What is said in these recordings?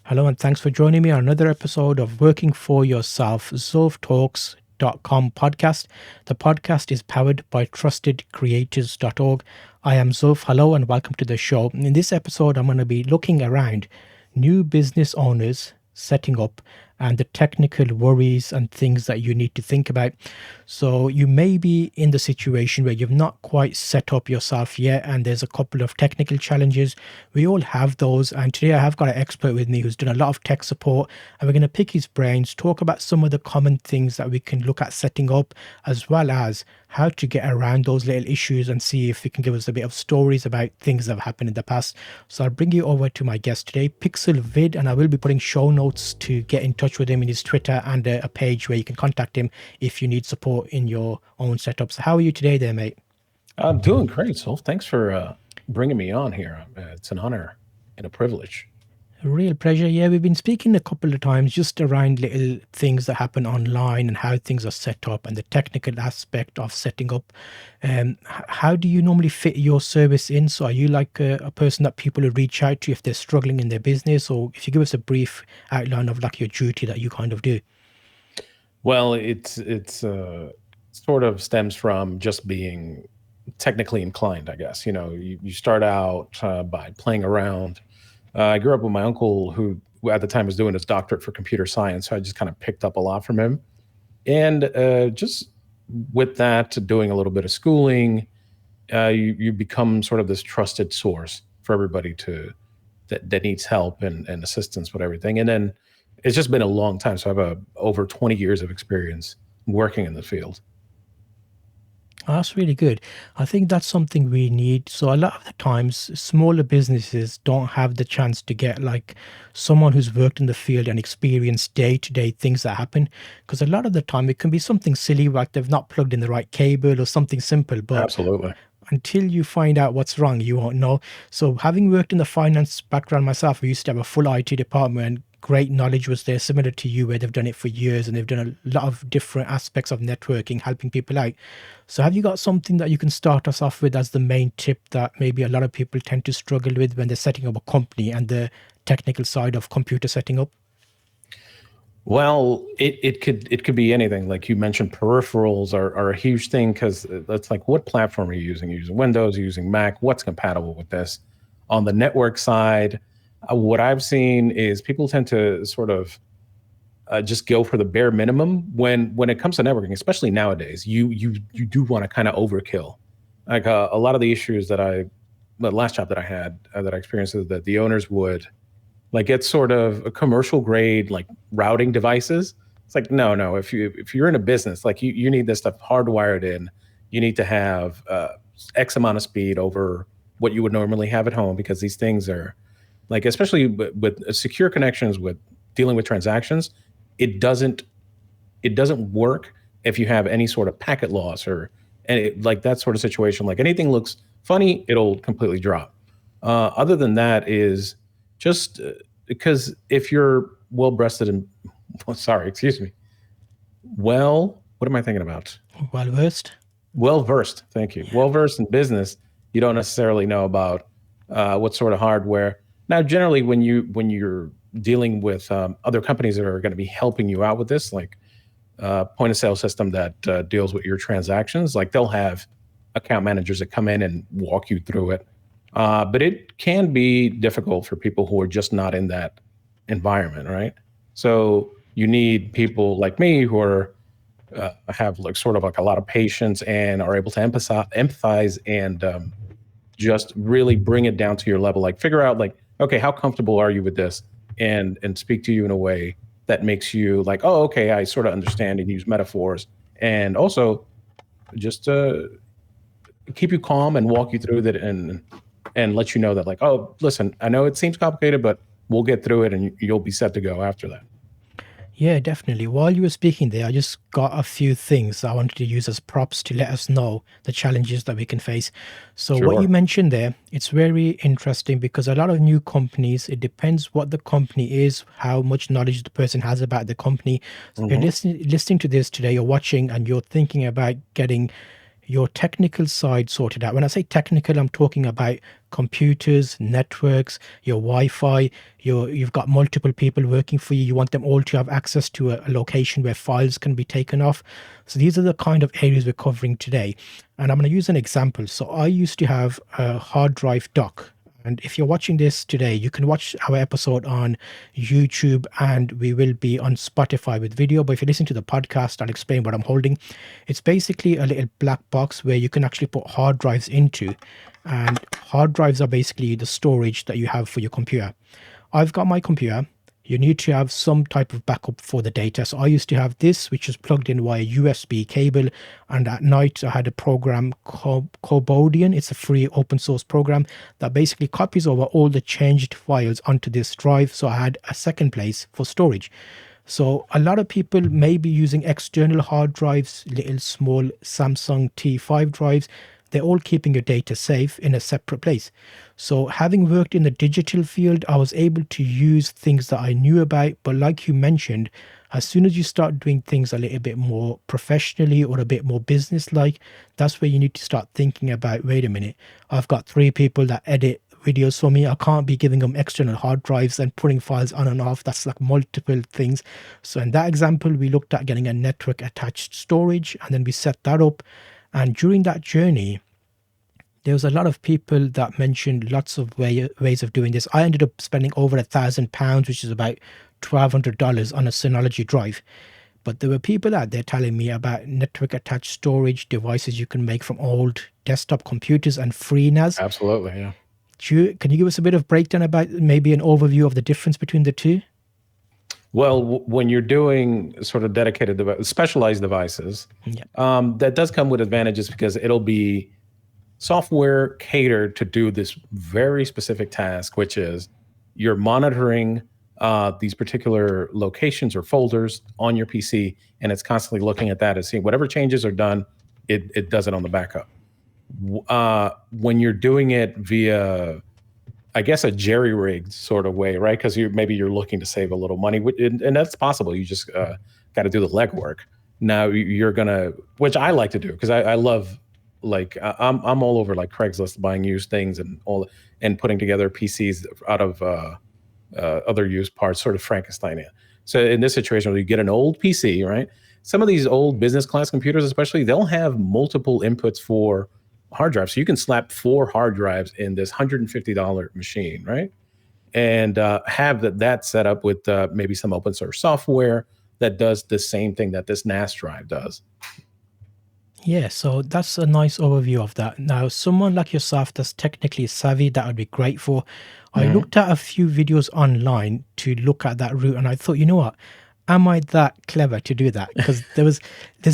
Hello, and thanks for joining me on another episode of Working for Yourself, ZolfTalks.com podcast. The podcast is powered by trustedcreators.org. I am Zulf. Hello, and welcome to the show. In this episode, I'm going to be looking around new business owners setting up and the technical worries and things that you need to think about. So you may be in the situation where you've not quite set up yourself yet and there's a couple of technical challenges. We all have those, and today I have got an expert with me who's done a lot of tech support, and we're going to pick his brains, talk about some of the common things that we can look at setting up, as well as how to get around those little issues and see if he can give us a bit of stories about things that have happened in the past. So I'll bring you over to my guest today, Pixel Vid, and I will be putting show notes to get in touch with him in his Twitter and a page where you can contact him if you need support in your own setup. So how are you today there, mate? I'm doing great, Solf. Thanks for bringing me on here. It's an honor and a privilege. A real pleasure. Yeah, we've been speaking a couple of times just around little things that happen online and how things are set up and the technical aspect of setting up. How do you normally fit your service in? So are you like a person that people will reach out to if they're struggling in their business? Or if you give us a brief outline of like your duty that you kind of do? Well, it's sort of stems from just being technically inclined, I guess. You start out by playing around. I grew up with my uncle who at the time was doing his doctorate for computer science. So I just kind of picked up a lot from him. And just with that, doing a little bit of schooling, you become sort of this trusted source for everybody that needs help and assistance with everything. And then it's just been a long time. So I have over 20 years of experience working in the field. That's really good. I think that's something we need. So a lot of the times, smaller businesses don't have the chance to get like someone who's worked in the field and experienced day-to-day things that happen. Because a lot of the time, it can be something silly, like they've not plugged in the right cable or something simple. But Absolutely. until you find out what's wrong, you won't know. So having worked in the finance background myself, we used to have a full IT department and great knowledge was there, similar to you, where they've done it for years and they've done a lot of different aspects of networking, helping people out. So have you got something that you can start us off with as the main tip that maybe a lot of people tend to struggle with when they're setting up a company and the technical side of computer setting up? Well, it could be anything. Like you mentioned, peripherals are a huge thing because that's like, what platform are you using? Are you using Windows? Are you using Mac? What's compatible with this? On the network side, what I've seen is people tend to sort of just go for the bare minimum when it comes to networking, especially nowadays. You do want to kind of overkill. Like a lot of the issues the last job that I had that I experienced is that the owners would like get sort of a commercial grade like routing devices. It's like, no. If you're in a business, like you need this stuff hardwired in. You need to have X amount of speed over what you would normally have at home, because these things are like, especially with secure connections, with dealing with transactions, it doesn't work if you have any sort of packet loss or like that sort of situation. Like anything looks funny, it'll completely drop. Other than that is just because if you're well-breasted and sorry, excuse me. Well, what am I thinking about? Well versed. Well-versed, thank you. Well-versed in business, you don't necessarily know about what sort of hardware. Now, generally, when you're dealing with other companies that are going to be helping you out with this, like point of sale system that deals with your transactions, like they'll have account managers that come in and walk you through it. But it can be difficult for people who are just not in that environment, right? So you need people like me who are have like sort of like a lot of patience and are able to empathize and just really bring it down to your level. Like figure out like, okay, how comfortable are you with this, and speak to you in a way that makes you like, oh, okay, I sort of understand, and use metaphors, and also just keep you calm and walk you through that, and let you know that like, oh, listen, I know it seems complicated, but we'll get through it, and you'll be set to go after that. Yeah, definitely. While you were speaking there, I just got a few things I wanted to use as props to let us know the challenges that we can face. So, what you Sure. mentioned there, it's very interesting because a lot of new companies, it depends what the company is, how much knowledge the person has about the company. So, if you're Hmm. listening to this today, you're watching and you're thinking about getting your technical side sorted out. When I say technical, I'm talking about computers, networks, your Wi-Fi. You've got multiple people working for you. You want them all to have access to a location where files can be taken off. So these are the kind of areas we're covering today. And I'm going to use an example. So I used to have a hard drive dock. And if you're watching this today, you can watch our episode on YouTube, and we will be on Spotify with video. But if you listen to the podcast, I'll explain what I'm holding. It's basically a little black box where you can actually put hard drives into. And hard drives are basically the storage that you have for your computer. I've got my computer. You need to have some type of backup for the data. So I used to have this, which is plugged in via USB cable. And at night, I had a program called Cobodian. It's a free open source program that basically copies over all the changed files onto this drive. So I had a second place for storage. So a lot of people may be using external hard drives, little small Samsung T5 drives. They're all keeping your data safe in a separate place. So having worked in the digital field, I was able to use things that I knew about. But like you mentioned, as soon as you start doing things a little bit more professionally or a bit more business-like, that's where you need to start thinking about, wait a minute, I've got 3 people that edit videos for me. I can't be giving them external hard drives and putting files on and off. That's like multiple things. So in that example, we looked at getting a network attached storage, and then we set that up. And during that journey, there was a lot of people that mentioned lots of ways of doing this. I ended up spending over £1,000, which is about $1,200 on a Synology drive. But there were people out there telling me about network attached storage devices you can make from old desktop computers and FreeNAS. Absolutely, yeah. Can you give us a bit of breakdown about maybe an overview of the difference between the two? Well, when you're doing sort of dedicated, specialized devices, that does come with advantages because it'll be software catered to do this very specific task, which is you're monitoring these particular locations or folders on your PC, and it's constantly looking at that and seeing whatever changes are done, it does it on the backup. When you're doing it via, I guess, a jerry-rigged sort of way, right? Because maybe you're looking to save a little money, and that's possible. You just got to do the legwork. Now you're gonna, which I like to do because I love, like I'm all over like Craigslist buying used things and putting together PCs out of other used parts, sort of Frankenstein it. So in this situation, where you get an old PC, right? Some of these old business class computers, especially, they'll have multiple inputs for hard drives. So you can slap 4 hard drives in this $150 machine, right? And have that set up with maybe some open source software that does the same thing that this NAS drive does. Yeah, so that's a nice overview of that. Now, someone like yourself that's technically savvy, that would be great for. I looked at a few videos online to look at that route, and I thought, you know what? Am I that clever to do that? Because there's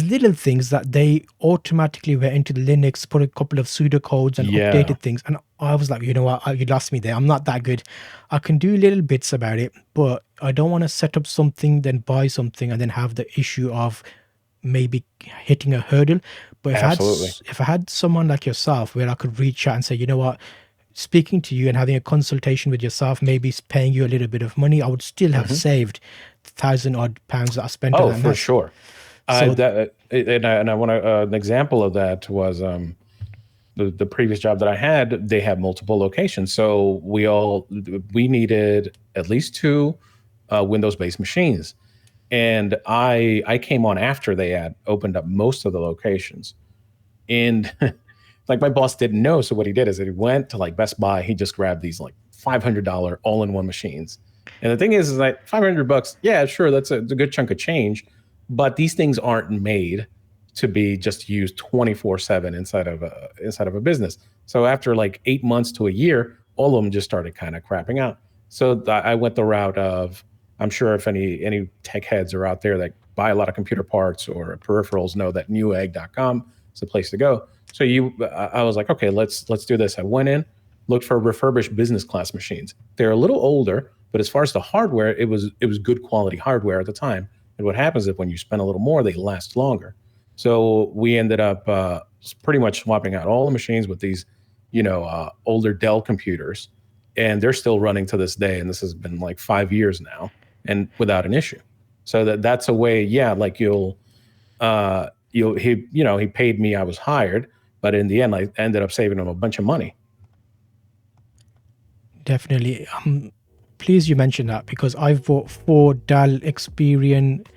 little things that they automatically went into the Linux, put a couple of pseudocodes and updated things. And I was like, you know what? You lost me there. I'm not that good. I can do little bits about it, but I don't want to set up something, then buy something, and then have the issue of maybe hitting a hurdle. But if I had someone like yourself where I could reach out and say, you know what, speaking to you and having a consultation with yourself, maybe paying you a little bit of money, I would still have saved £1,000 that I spent on that. Oh, for sure. So and I want to, an example of that was the previous job that I had. They had multiple locations, so we needed at least 2 Windows-based machines. And I came on after they had opened up most of the locations. And like my boss didn't know. So what he did is that he went to like Best Buy. He just grabbed these like $500 all-in-one machines. And the thing is like $500, yeah, sure, that's a good chunk of change. But these things aren't made to be just used 24/7 inside of a business. So after like 8 months to a year, all of them just started kind of crapping out. So I went the route of, I'm sure if any tech heads are out there that buy a lot of computer parts or peripherals know that newegg.com is the place to go. So I was like, okay, let's do this. I went in, looked for refurbished business class machines. They're a little older, but as far as the hardware, it was good quality hardware at the time. And what happens is when you spend a little more, they last longer. So we ended up pretty much swapping out all the machines with these, older Dell computers, and they're still running to this day. And this has been like 5 years now, and without an issue. So that's a way, like you'll he paid me, I was hired, but in the end, I ended up saving him a bunch of money. Definitely. Please you mentioned that because I've bought 4 Dell Experian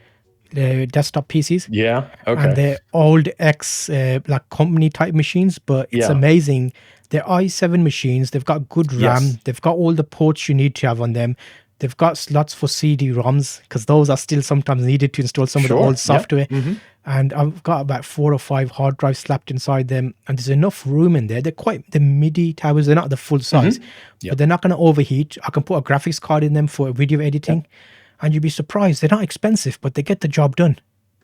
desktop PCs, Yeah. and Okay. they're old ex like company type machines, but it's Yeah. amazing. They're i7 machines. They've got good Yes. RAM. They've got all the ports you need to have on them. They've got slots for CD-ROMs because those are still sometimes needed to install some of the old Sure. Yep. software. And I've got about 4 or 5 hard drives slapped inside them, and there's enough room in there. They're quite the MIDI towers. They're not the full size, but Yep. they're not going to overheat. I can put a graphics card in them for video editing, Yep. and you'd be surprised. They're not expensive, but they get the job done.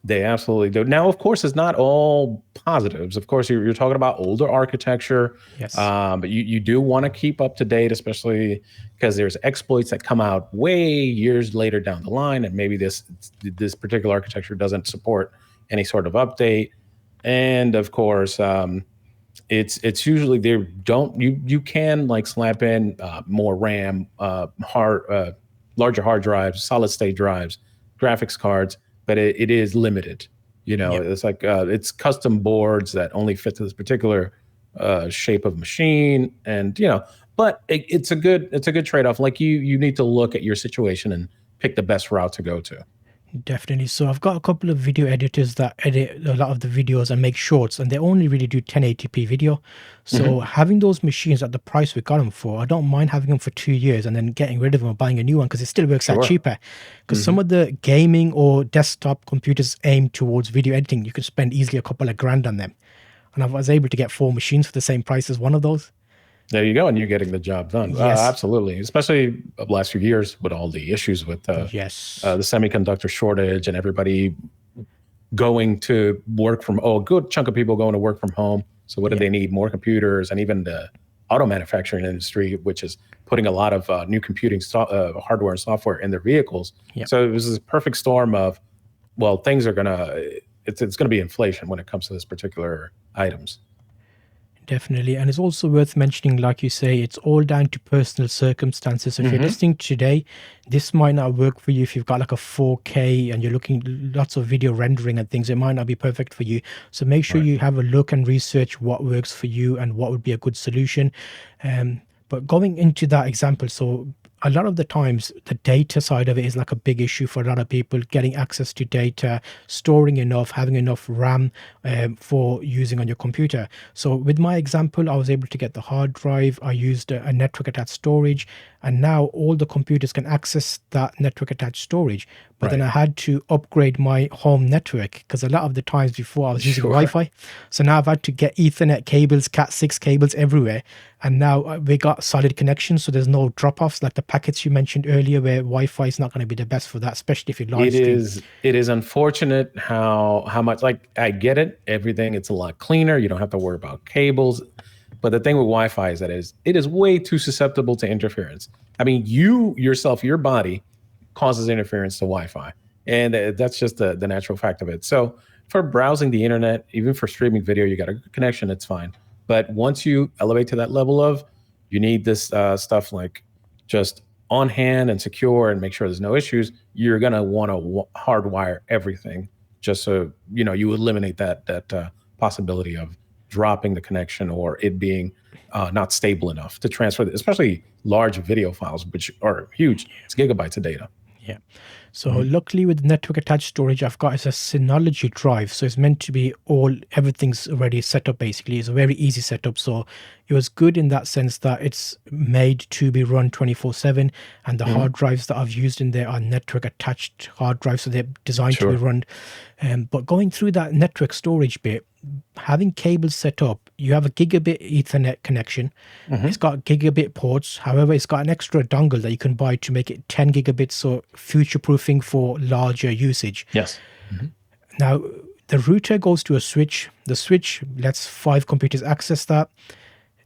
They absolutely do. Now, of course, it's not all positives. Of course, you're talking about older architecture, Yes. but you do want to keep up to date, especially because there's exploits that come out way years later down the line, and maybe this particular architecture doesn't support any sort of update. And of course, it's usually they don't you can like slap in more RAM, larger hard drives, solid state drives, graphics cards, but it is limited. Yep. It's like it's custom boards that only fit to this particular shape of machine, and but it's a good trade-off. Like you need to look at your situation and pick the best route to go to. Definitely. So I've got a couple of video editors that edit a lot of the videos and make shorts, and they only really do 1080p video. So having those machines at the price we got them for, I don't mind having them for 2 years and then getting rid of them or buying a new one because it still works out Sure. cheaper. Because some of the gaming or desktop computers aimed towards video editing, you could spend easily a couple of grand on them. And I was able to get 4 machines for the same price as one of those. There you go, and you're getting the job done. Yes. Absolutely, especially the last few years with all the issues with Yes. the semiconductor shortage and everybody going to work from. Oh, a good chunk of people going to work from home. So what do they need? More computers, and even the auto manufacturing industry, which is putting a lot of new computing hardware and software in their vehicles. Yep. So it was this perfect storm of, well, things are it's gonna be inflation when it comes to this particular items. Definitely. And it's also worth mentioning, like you say, it's all down to personal circumstances. So if you're listening today, this might not work for you. If you've got like a 4K and you're looking lots of video rendering and things, it might not be perfect for you. So make sure you have a look and research what works for you and what would be a good solution. But going into that example, so a lot of the times the data side of it is like a big issue for a lot of people, getting access to data, storing enough, having enough RAM for using on your computer. So with my example, I was able to get the hard drive. I used a network attached storage, and now all the computers can access that network attached storage. But then I had to upgrade my home network because a lot of the times before I was using Wi-Fi. So now I've had to get Ethernet cables, Cat6 cables everywhere. And now we got solid connections, so there's no drop-offs like the packets you mentioned earlier, where Wi-Fi is not going to be the best for that, especially if you live stream. It is unfortunate how much, like, I get it, everything, it's a lot cleaner. You don't have to worry about cables. But the thing with Wi-Fi is that it is way too susceptible to interference. I mean, you yourself, your body causes interference to Wi-Fi. And that's just the natural fact of it. So for browsing the internet, even for streaming video, you got a good connection, it's fine. But once you elevate to that level of, you need this stuff like just on hand and secure and make sure there's no issues, you're going to want to hardwire everything just so, you eliminate that possibility of dropping the connection or it being not stable enough to transfer, especially large video files, which are huge. It's gigabytes of data. Yeah. So luckily with network attached storage, I've got it's a Synology drive. So it's meant to be everything's already set up basically. It's a very easy setup. So it was good in that sense that it's made to be run 24/7. And the hard drives that I've used in there are network attached hard drives. So they're designed to be run. But going through that network storage bit, having cables set up, you have a gigabit Ethernet connection. It's got gigabit ports. However, it's got an extra dongle that you can buy to make it 10 gigabits, so future proofing for larger usage. Yes. Now, the router goes to a switch. The switch lets 5 computers access that.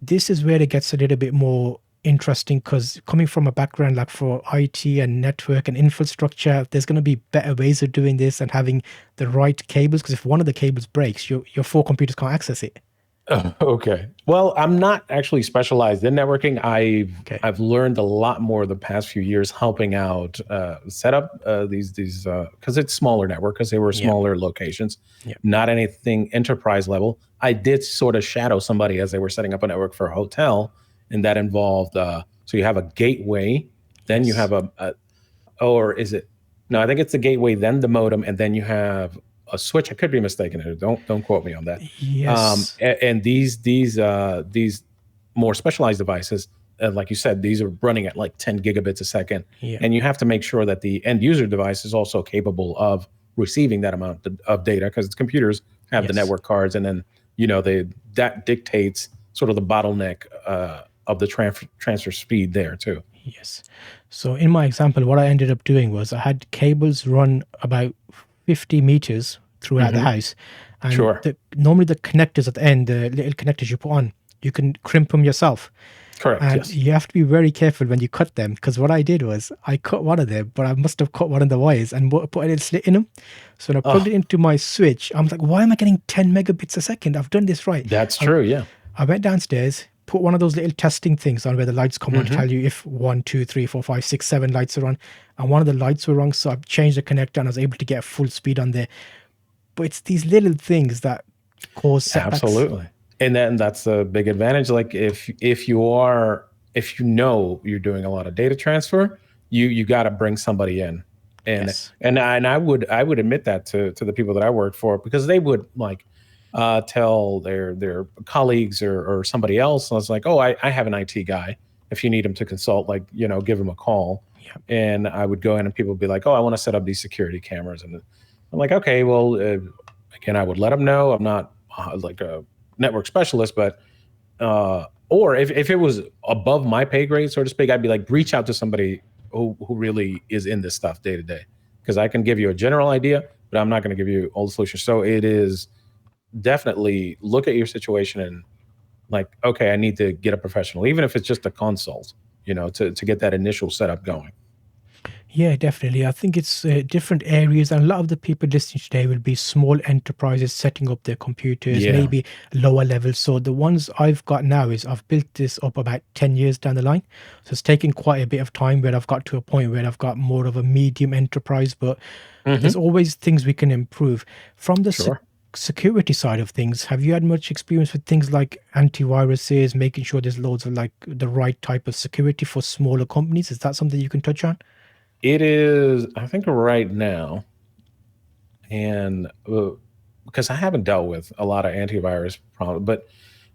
This is where it gets a little bit more interesting because coming from a background like for IT and network and infrastructure, there's going to be better ways of doing this and having the right cables, because if one of the cables breaks, your 4 computers can't access it. Okay. Well, I'm not actually specialized in networking. Okay. I've learned a lot more the past few years helping out set up these because it's smaller network because they were Yeah. smaller locations, Yeah. not anything enterprise level. I did sort of shadow somebody as they were setting up a network for a hotel, and that involved so you have a gateway, then you Yes. have or is it? No, I think it's the gateway, then the modem, and then you have a switch. I could be mistaken here. Don't quote me on that. Yes. And these more specialized devices, like you said, these are running at like 10 gigabits a second, Yeah. and you have to make sure that the end user device is also capable of receiving that amount of data because its computers have the Yes. network cards, and then they that dictates sort of the bottleneck of the transfer speed there too. Yes. So in my example, what I ended up doing was I had cables run about 50 meters throughout the Hmm. house. And Sure. normally the connectors at the end, the little connectors you put on, you can crimp them yourself. Correct. And Yes. you have to be very careful when you cut them because what I did was I cut one of them, but I must have cut one of the wires and put a little slit in them. So when I plugged Oh, it into my switch, I'm like, why am I getting 10 megabits a second? I've done this right. that's I, true. Yeah. I went downstairs, put one of those little testing things on where the lights come on to Hmm. tell you if 1, 2, 3, 4, 5, 6, 7 lights are on. And one of the lights were wrong. So I changed the connector and I was able to get full speed on there. But it's these little things that cause setbacks. Absolutely. And then that's a big advantage. Like if you know you're doing a lot of data transfer, you got to bring somebody in. Yes. And I would admit that to the people that I work for because they would like tell their colleagues or somebody else. And I was like, oh, I have an IT guy. If you need him to consult, like, give him a call. Yeah. And I would go in and people would be like, oh, I want to set up these security cameras. And I'm like, okay, well, again, I would let them know I'm not like a network specialist, but or if it was above my pay grade, so to speak, I'd be like, reach out to somebody who really is in this stuff day to day, because I can give you a general idea, but I'm not going to give you all the solutions. So it is definitely look at your situation and like, okay, I need to get a professional, even if it's just a consult, to get that initial setup going. Yeah, definitely. I think it's different areas, and a lot of the people listening today will be small enterprises setting up their computers, Yeah. maybe lower levels. So the ones I've got now is I've built this up about 10 years down the line. So it's taken quite a bit of time where I've got to a point where I've got more of a medium enterprise, but there's Hmm. always things we can improve. From the Sure. security side of things, have you had much experience with things like antiviruses, making sure there's loads of like the right type of security for smaller companies? Is that something you can touch on? It is, I think, right now, and because I haven't dealt with a lot of antivirus problems, but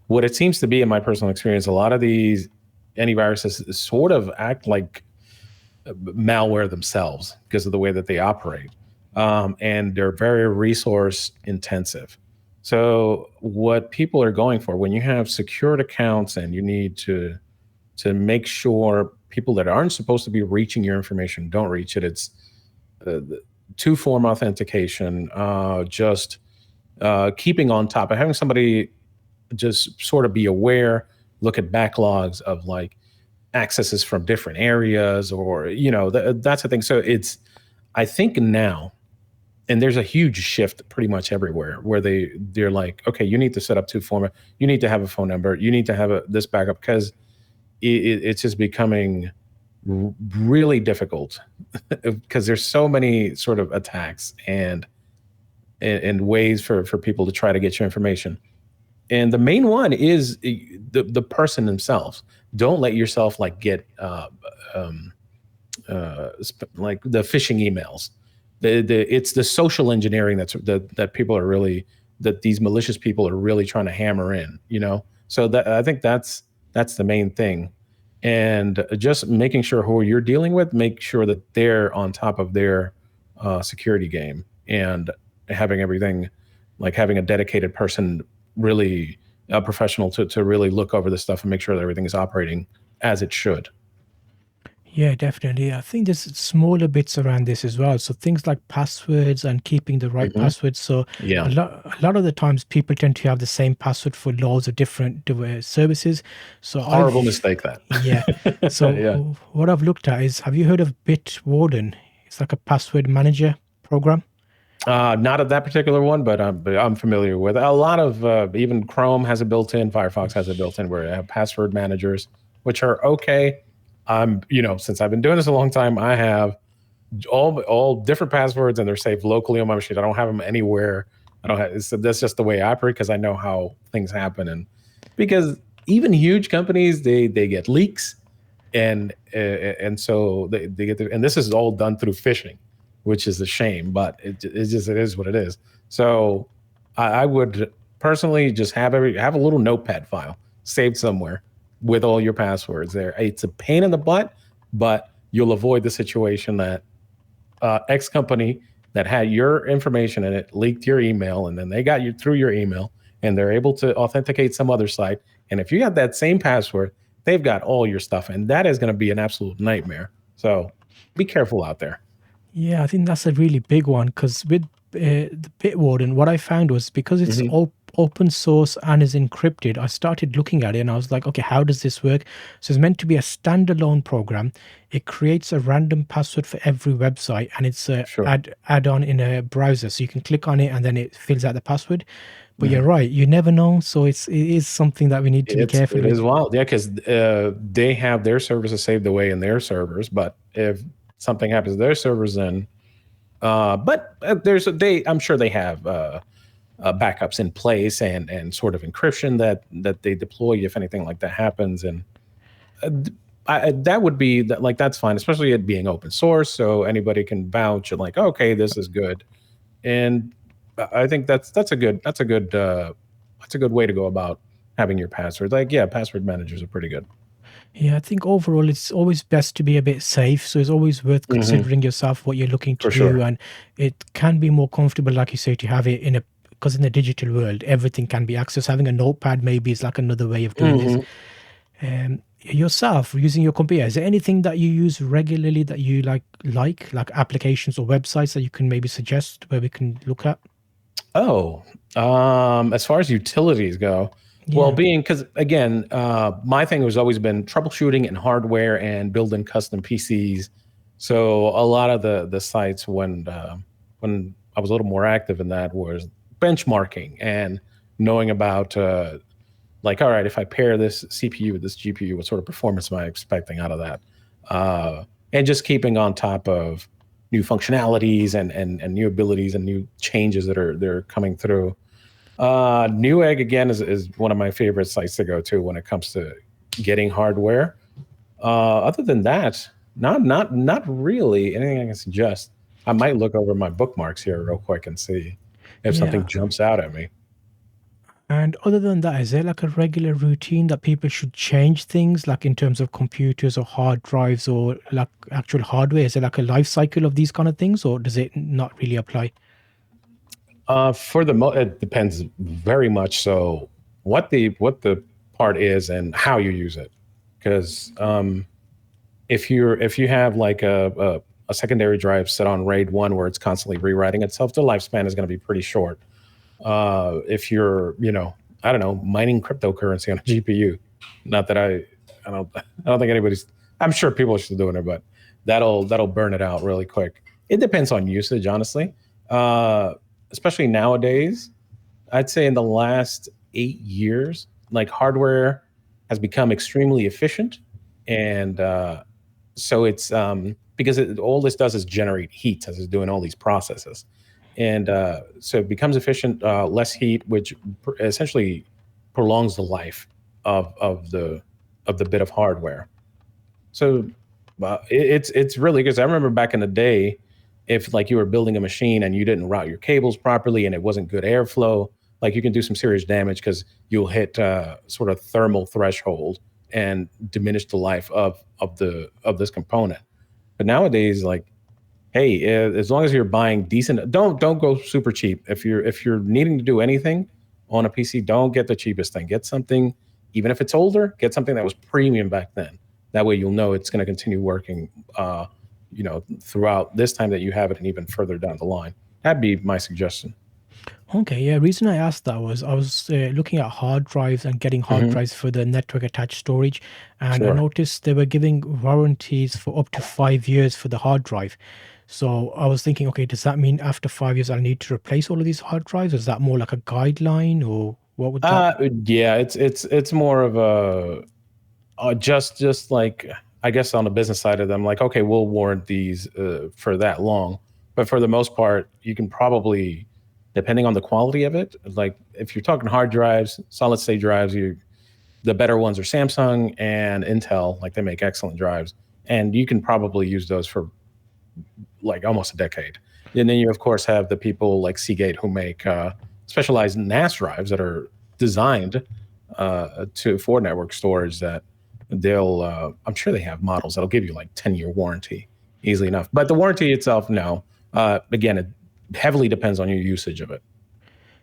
what it seems to be in my personal experience, a lot of these antiviruses sort of act like malware themselves because of the way that they operate, and they're very resource intensive. So what people are going for when you have secured accounts and you need to make sure people that aren't supposed to be reaching your information don't reach it, it's the two-form authentication, just keeping on top of having somebody just sort of be aware, look at backlogs of like accesses from different areas, or that's the thing. So it's, I think now, and there's a huge shift pretty much everywhere where they're like, okay, you need to set up two format, you need to have a phone number, you need to have this backup, because it's just becoming really difficult because there's so many sort of attacks and ways for people to try to get your information. And the main one is the person themselves. Don't let yourself like get um, like the phishing emails. It's the social engineering that people are really, that these malicious people are really trying to hammer in. So that, I think that's the main thing, and just making sure who you're dealing with, make sure that they're on top of their security game, and having everything, like having a dedicated person, really a professional to really look over this stuff and make sure that everything is operating as it should. Yeah, definitely. I think there's smaller bits around this as well. So things like passwords and keeping the right Hmm. passwords. So Yeah. a lot of the times people tend to have the same password for loads of different services. So Horrible mistake that. yeah. So Yeah. what I've looked at is, have you heard of Bitwarden? It's like a password manager program. Not of that particular one, but I'm familiar with a lot of even Chrome has a built-in, Firefox has a built-in where they have password managers, which are okay. Since I've been doing this a long time, I have all different passwords and they're saved locally on my machine. I don't have them anywhere. I don't have. That's just the way I operate because I know how things happen, and because even huge companies they get leaks, and so they get and this is all done through phishing, which is a shame, but it is what it is. So I would personally just have a little notepad file saved somewhere with all your passwords there. It's a pain in the butt, but you'll avoid the situation that X company that had your information in it leaked your email, and then they got you through your email, and they're able to authenticate some other site. And if you got that same password, they've got all your stuff, and that is going to be an absolute nightmare. So be careful out there. Yeah, I think that's a really big one because with the Bitwarden, what I found was because it's Hmm. open source and is encrypted, I started looking at it and I was like, okay, how does this work? So it's meant to be a standalone program. It creates a random password for every website and it's a Sure. add-on in a browser. So you can click on it and then it fills out the password. But you're Hmm. right, you never know. So it is something that we need to be careful It with. is wild, yeah, because they have their services saved away in their servers, but if something happens to their servers, then but there's they I'm sure they have backups in place and sort of encryption that they deploy if anything like that happens, and that would be that like that's fine, especially it being open source, so anybody can vouch and like okay, this is good, and I think that's a good way to go about having your passwords. Like yeah, password managers are pretty good. Yeah, I think overall it's always best to be a bit safe. So it's always worth Hmm. considering yourself what you're looking to For do. sure. And it can be more comfortable, like you say, to have it in a because in the digital world, everything can be accessed. Having a notepad maybe is like another way of doing this. Hmm. Yourself using your computer, is there anything that you use regularly that you like applications or websites that you can maybe suggest where we can look at? Oh, as far as utilities go, well, Yeah. being because again, my thing has always been troubleshooting and hardware and building custom PCs. So a lot of the sites when I was a little more active in that was benchmarking and knowing about like, all right, if I pair this CPU with this GPU, what sort of performance am I expecting out of that? And just keeping on top of new functionalities and new abilities and new changes that are they're coming through. Newegg again is one of my favorite sites to go to when it comes to getting hardware. Other than that, not really anything I can suggest. I might look over my bookmarks here real quick and see if something Yeah. jumps out at me. And other than that, is there like a regular routine that people should change things, like in terms of computers or hard drives or like actual hardware? Is there like a life cycle of these kind of things, or does it not really apply? It depends very much so what the part is and how you use it. Because if you have like a secondary drive set on RAID 1 where it's constantly rewriting itself, the lifespan is going to be pretty short. If you're, I don't know, mining cryptocurrency on a GPU, not that I don't think anybody's, I'm sure people are still doing it, but that'll burn it out really quick. It depends on usage, honestly. Uh, Especially nowadays, I'd say in the last 8 years, like hardware has become extremely efficient, and so it's because all this does is generate heat as it's doing all these processes, and so it becomes efficient, less heat, which essentially prolongs the life of the bit of hardware. So it's really good. I remember back in the day, if like you were building a machine and you didn't route your cables properly and it wasn't good airflow, like you can do some serious damage because you'll hit sort of thermal threshold and diminish the life of this component. But nowadays, like hey, as long as you're buying decent, don't go super cheap. If you're needing to do anything on a PC, don't get the cheapest thing. Get something, even if it's older, get something that was premium back then. That way, you'll know it's going to continue working, throughout this time that you have it, and even further down the line. That'd be my suggestion. Okay, yeah. Reason I asked that was I was looking at hard drives and getting hard Hmm. drives for the network attached storage, and I Sure. noticed they were giving warranties for up to 5 years for the hard drive. So I was thinking, okay, does that mean after 5 years I'll need to replace all of these hard drives? Is that more like a guideline, or what would that? Yeah, it's more of a just like I guess on the business side of them, like okay, we'll warrant these for that long, but for the most part, you can probably, depending on the quality of it, like if you're talking hard drives, solid state drives, you the better ones are Samsung and Intel, like they make excellent drives, and you can probably use those for like almost a decade. And then you of course have the people like Seagate who make specialized NAS drives that are designed to for network storage that they'll I'm sure they have models that'll give you like 10-year warranty easily enough. But the warranty itself, no. Again, it heavily depends on your usage of it.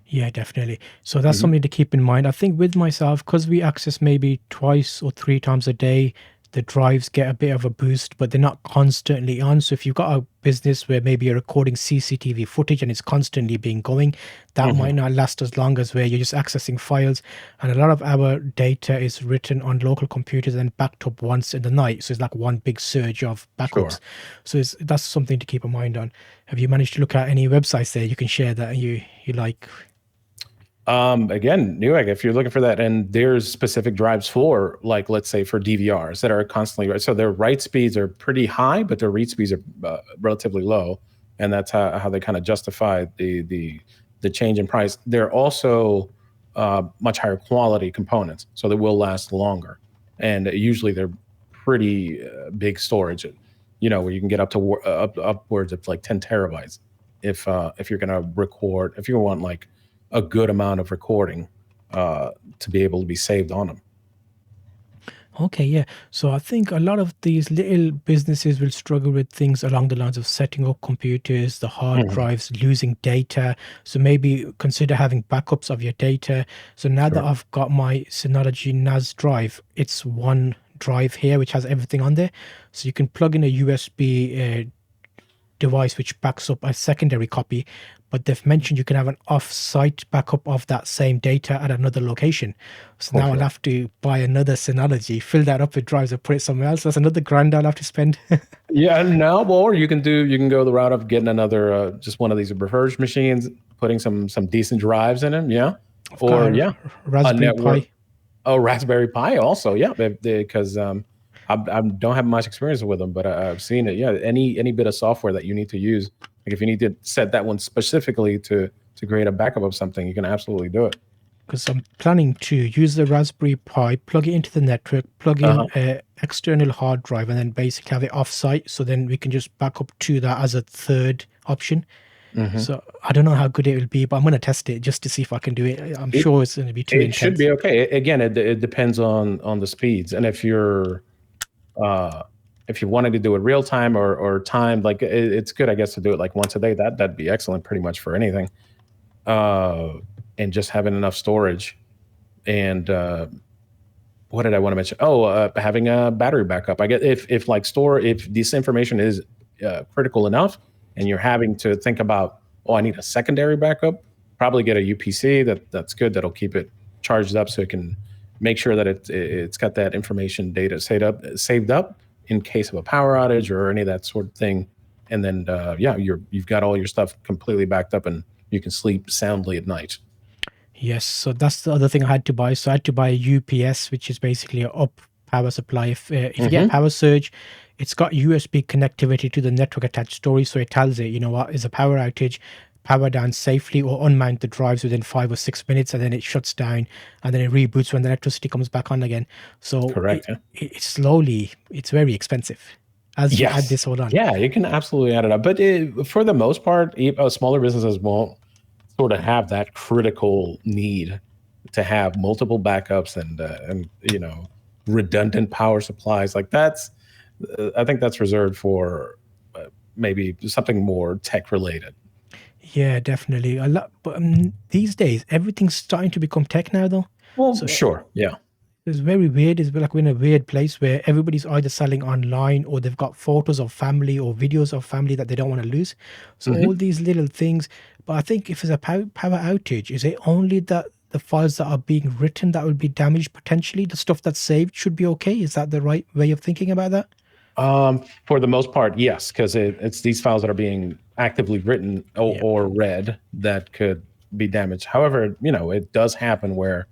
Yeah, definitely. So that's Hmm. something to keep in mind. I think with myself, because we access maybe twice or three times a day, the drives get a bit of a boost, but they're not constantly on. So if you've got a business where maybe you're recording CCTV footage and it's constantly being going, that Hmm. might not last as long as where you're just accessing files. And a lot of our data is written on local computers and backed up once in the night. So it's like one big surge of backups. Sure. So that's something to keep in mind on. Have you managed to look at any websites there you can share that you like? Again, Newegg, if you're looking for that, and there's specific drives for, like, let's say for DVRs that are constantly, so their write speeds are pretty high, but their read speeds are relatively low, and that's how they kind of justify the change in price. They're also much higher quality components, so they will last longer, and usually they're pretty big storage, where you can get up to upwards of like 10 terabytes if you're going to record, if you want like a good amount of recording to be able to be saved on them. Okay, yeah. So I think a lot of these little businesses will struggle with things along the lines of setting up computers, the hard Mhm. drives, losing data. So maybe consider having backups of your data. So now that Sure. I've got my Synology NAS drive, it's one drive here which has everything on there. So you can plug in a USB device which backs up a secondary copy, but they've mentioned you can have an off-site backup of that same data at another location. So For now I'll sure. have to buy another Synology, fill that up with drives, and put it somewhere else. That's another grand I'll have to spend. Yeah, no, or you can go the route of getting another just one of these refurbished machines, putting some decent drives in them, yeah, I've got or a yeah, a Raspberry network. Pi. Oh, Raspberry Pi also, yeah, because I don't have much experience with them, but I've seen it. Yeah, any bit of software that you need to use, like if you need to set that one specifically to create a backup of something, you can absolutely do it. Because I'm planning to use the Raspberry Pi, plug it into the network, plug in Uh-huh. a external hard drive, and then basically have it off-site. So then we can just back up to that as a third option. Hmm. So I don't know how good it will be, but I'm going to test it just to see if I can do it. I'm It sure it's going to be too it should intense. be okay. Again, it depends on the speeds, and uh if you wanted to do it real time or time, like it's good, I guess, to do it like once a day. That'd be excellent, pretty much for anything. Uh, and just having enough storage and what did I want to mention? Oh, having a battery backup. I get if like store if this information is critical enough, and you're having to think about, oh, I need a secondary backup. Probably get a UPC that's good. That'll keep it charged up, so it can make sure that it's got that information data saved up in case of a power outage or any of that sort of thing. And then yeah, you've got all your stuff completely backed up, and you can sleep soundly at night. Yes, so that's the other thing I had to buy. So I had to buy a UPS, which is basically a up power supply. If you get a Hmm. power surge, it's got USB connectivity to the network attached storage, so it tells it, you know what, is a power outage, power down safely or unmount the drives within 5 or 6 minutes, and then it shuts down, and then it reboots when the electricity comes back on again. So Correct. Yeah. it's slowly, it's very expensive as you add Yes. this all on. Yeah, you can absolutely add it up. But for the most part, smaller businesses won't sort of have that critical need to have multiple backups and redundant power supplies. Like that's, I think that's reserved for maybe something more tech related. Yeah, definitely. A lot, but these days everything's starting to become tech now, though. Well, So sure. Yeah. it's very weird. It's like we're in a weird place where everybody's either selling online or they've got photos of family or videos of family that they don't want to lose. So all Hmm. these little things. But I think if it's a power outage, is it only that the files that are being written that will be damaged potentially? The stuff that's saved should be okay. Is that the right way of thinking about that? For the most part, yes, because it's these files that are being actively written Yeah. or read that could be damaged. However, it does happen where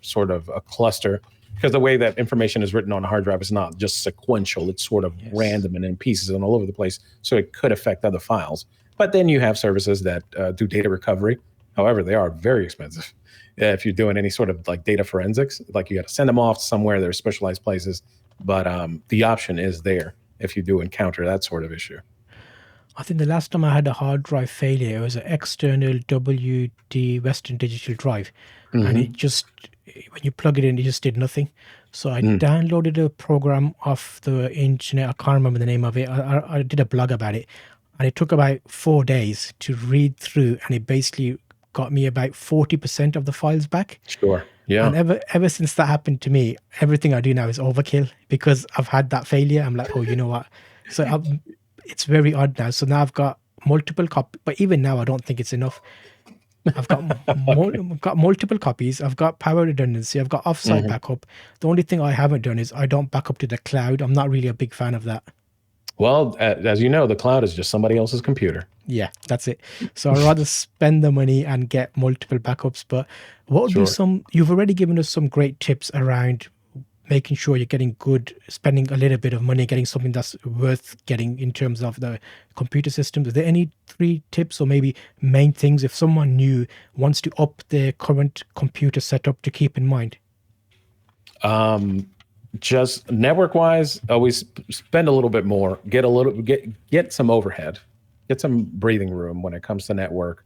sort of a cluster, because the way that information is written on a hard drive is not just sequential; it's sort of Yes. random and in pieces and all over the place. So it could affect other files. But then you have services that do data recovery. However, they are very expensive. If you're doing any sort of like data forensics, like you got to send them off somewhere. There's specialized places, but the option is there if you do encounter that sort of issue. I think the last time I had a hard drive failure, it was an external WD Western Digital drive, and it Hmm. just when you plug it in, it just did nothing. So I Mm, downloaded a program off the internet. I can't remember the name of it. I did a blog about it, and it took about 4 days to read through, and it basically got me about 40% of the files back. sure. Yeah. And ever since that happened to me, everything I do now is overkill because I've had that failure. I'm like, oh, you know what? So it's very odd now. So now I've got multiple copies, but even now I don't think it's enough. I've got Okay. I've got multiple copies. I've got power redundancy. I've got offsite Mhm. backup. The only thing I haven't done is I don't back up to the cloud. I'm not really a big fan of that. Well, as you know, the cloud is just somebody else's computer. Yeah, that's it. So I'd rather spend the money and get multiple backups. But what would be Sure. some, you've already given us some great tips around making sure you're getting good, spending a little bit of money, getting something that's worth getting in terms of the computer systems. Are there any three tips or maybe main things if someone new wants to up their current computer setup to keep in mind? Um, just network wise, always spend a little bit more, get some overhead, get some breathing room when it comes to network.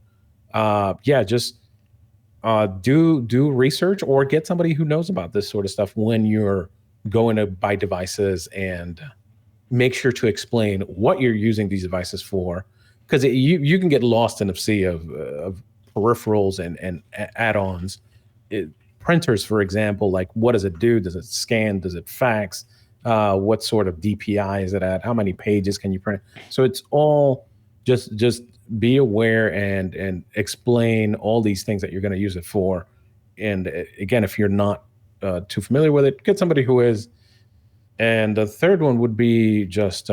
Yeah, just do research or get somebody who knows about this sort of stuff when you're going to buy devices, and make sure to explain what you're using these devices for, because you can get lost in a sea of peripherals and add-ons. it, Printers, for example, like what does it do? Does it scan? Does it fax? What sort of DPI is it at? How many pages can you print? So it's all just be aware and explain all these things that you're going to use it for. And again, if you're not too familiar with it, get somebody who is. And the third one would be just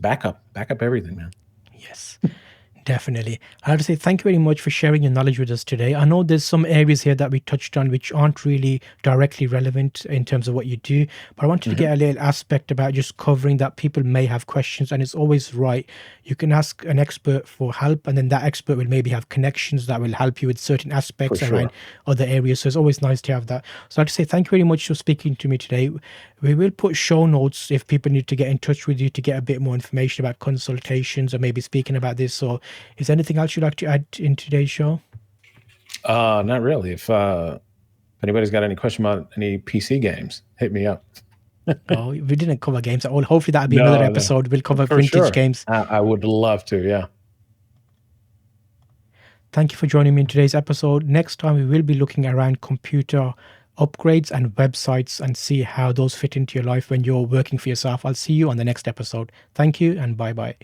back up everything, man. Yes. Definitely. I have to say thank you very much for sharing your knowledge with us today. I know there's some areas here that we touched on which aren't really directly relevant in terms of what you do, but I wanted to get Hmm. a little aspect about just covering that people may have questions, and it's always right. You can ask an expert for help, and then that expert will maybe have connections that will help you with certain For aspects around sure. other areas. So it's always nice to have that. So I'd say thank you very much for speaking to me today. We will put show notes if people need to get in touch with you to get a bit more information about consultations or maybe speaking about this. So is there anything else you'd like to add in today's show? Not really. If anybody's got any question about any PC games, hit me up. Oh, we didn't cover games at all. Hopefully that'll be another No, no, episode. We'll cover for vintage sure. games. I would love to. Yeah, Thank you for joining me in today's episode. Next time we will be looking around computer upgrades and websites and see how those fit into your life when you're working for yourself. I'll see you on the next episode. Thank you and bye bye.